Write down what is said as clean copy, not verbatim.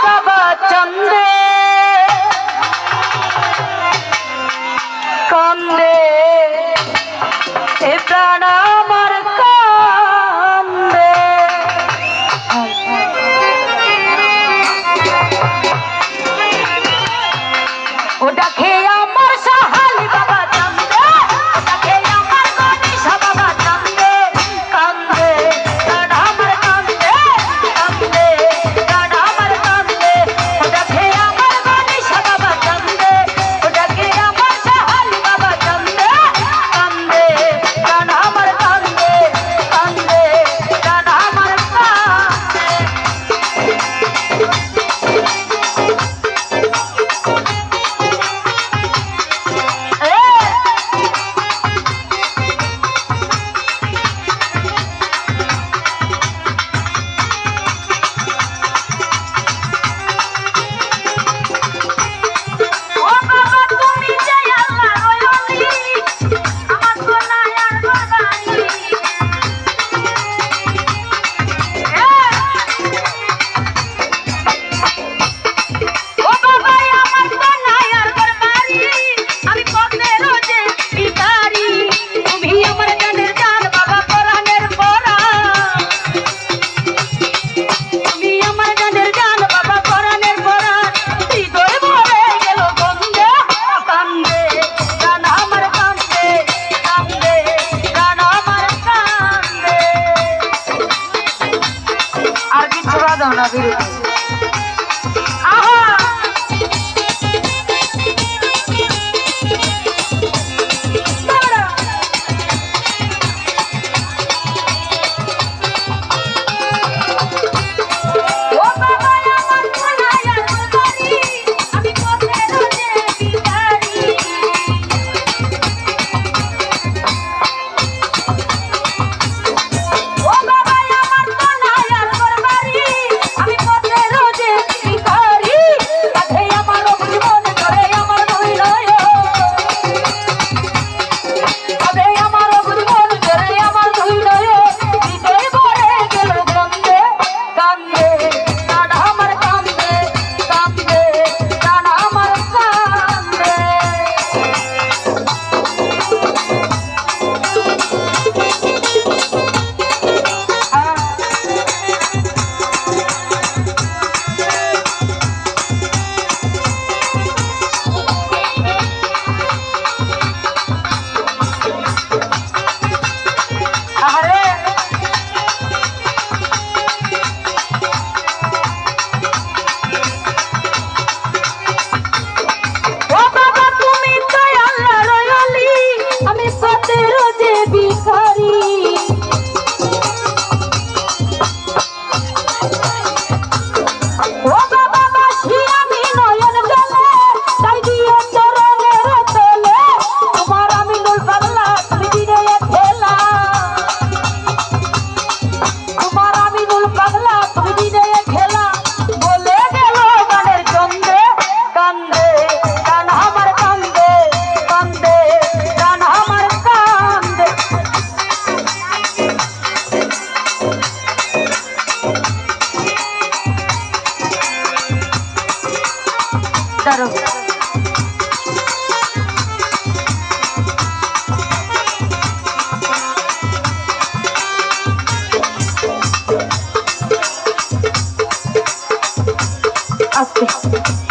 বাবা চন্দে কান্দে এ প্রাণ আমার কান্দে ও ডাকে আমার সাহালি বাবা চন্দে ডাকে আমার গণেশা বাবা চন্দে কান্দে প্রাণ আমার কান্দে কান্দে প্রাণ আমার কান্দে ও ডাকে আমার গণেশা বাবা চন্দে ও ডাকে আমার সাহালি বাবা চন্দে কান্দে প্রাণ আমার কান্দে কান্দে প্রাণ আমার আস্তে